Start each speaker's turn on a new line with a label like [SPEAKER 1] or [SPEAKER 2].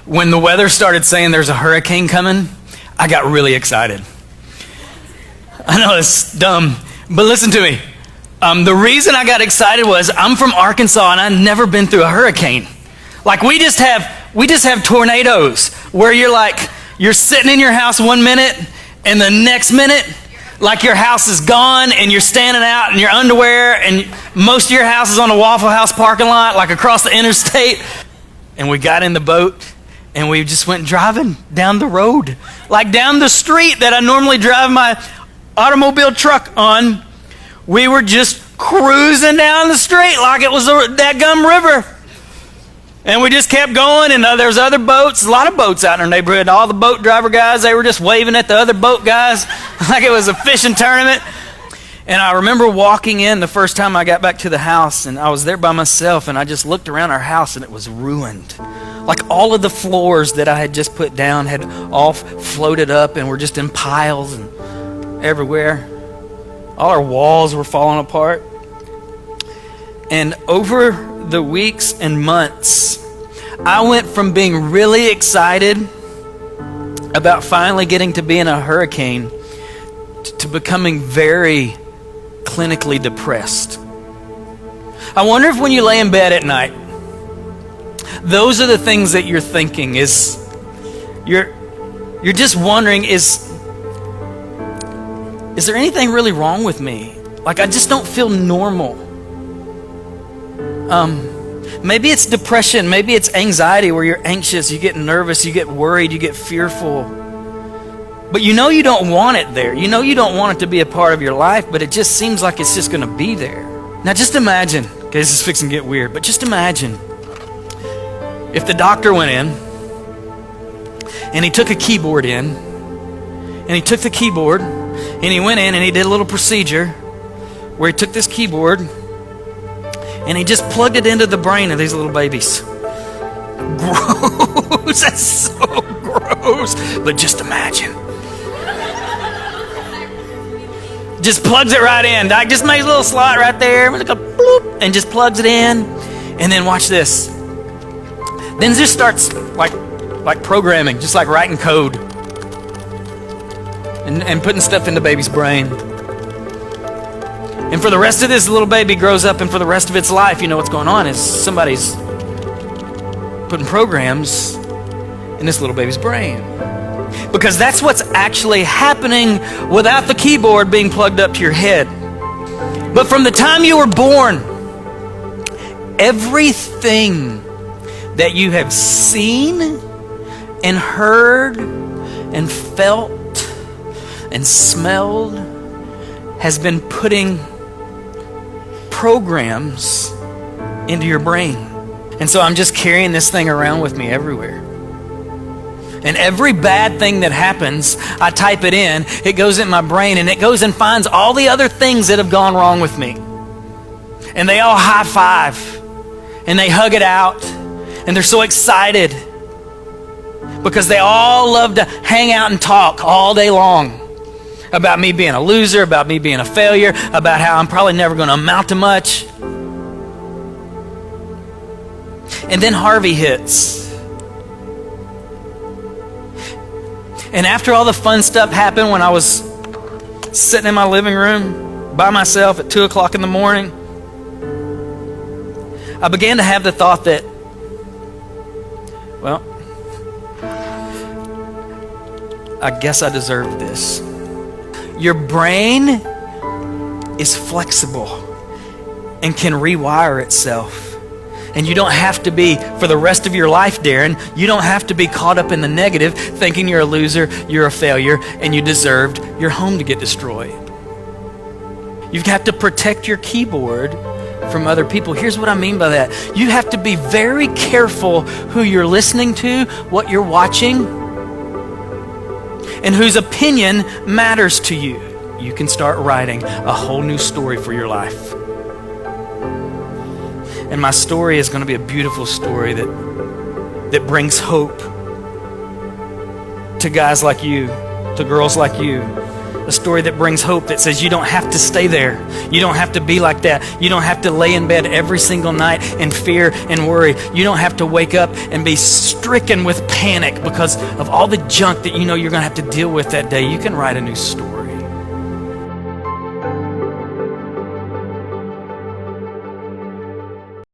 [SPEAKER 1] When the weather started saying there's a hurricane coming, I got really excited. I know it's dumb, but listen to me. The reason I got excited was I'm from Arkansas and I've never been through a hurricane. Like we just have tornadoes where you're sitting in your house 1 minute and the next minute, like your house is gone and you're standing out in your underwear and most of your house is on a Waffle House parking lot, like across the interstate. And we got in the boat and we just went driving down the road, like down the street that I normally drive my automobile truck on. We were just cruising down the street like it was that gum river. And we just kept going, and there's other boats, a lot of boats out in our neighborhood. All the boat driver guys, they were just waving at the other boat guys like it was a fishing tournament. And I remember walking in the first time I got back to the house, and I was there by myself, and I just looked around our house, and it was ruined. Like all of the floors that I had just put down had all floated up and were just in piles and everywhere. All our walls were falling apart. And over the weeks and months, I went from being really excited about finally getting to be in a hurricane to becoming very clinically depressed. I wonder if when you lay in bed at night, those are the things that you're thinking. You're just wondering, is there anything really wrong with me? Like I just don't feel normal. Maybe it's depression, maybe it's anxiety where you're anxious, you get nervous, you get worried, you get fearful. But you know you don't want it there. You know you don't want it to be a part of your life, but it just seems like it's just going to be there. Now just imagine, okay, this is fixing to get weird, but just imagine if the doctor went in and he took a keyboard in and he took the keyboard and he went in and he did a little procedure where he took this keyboard and he just plugged it into the brain of these little babies. Gross. That's so gross. But just imagine. Just plugs it right in. Doc just makes a little slot right there. Like a bloop, and just plugs it in. And then watch this. Then just starts like programming, just like writing code. And putting stuff in the baby's brain. And for the rest of this little baby grows up, and for the rest of its life, you know what's going on is somebody's putting programs in this little baby's brain. Because that's what's actually happening without the keyboard being plugged up to your head. But from the time you were born, everything that you have seen and heard and felt and smelled has been putting programs into your brain. And so I'm just carrying this thing around with me everywhere. And every bad thing that happens, I type it in, it goes in my brain, and it goes and finds all the other things that have gone wrong with me. And they all high five, and they hug it out, and they're so excited because they all love to hang out and talk all day long about me being a loser, about me being a failure, about how I'm probably never going to amount to much. And then Harvey hits. And after all the fun stuff happened when I was sitting in my living room by myself at 2 o'clock in the morning, I began to have the thought that, well, I guess I deserved this. Your brain is flexible and can rewire itself. And you don't have to be, for the rest of your life, Darren, you don't have to be caught up in the negative, thinking you're a loser, you're a failure, and you deserved your home to get destroyed. You've got to protect your keyboard from other people. Here's what I mean by that. You have to be very careful who you're listening to, what you're watching, and whose opinion matters to you. You can start writing a whole new story for your life. And my story is going to be a beautiful story that brings hope to guys like you, to girls like you, A story that brings hope, that says you don't have to stay there. You don't have to be like that. You don't have to lay in bed every single night in fear and worry. You don't have to wake up and be stricken with panic because of all the junk that you know you're going to have to deal with that day. You can write a new story.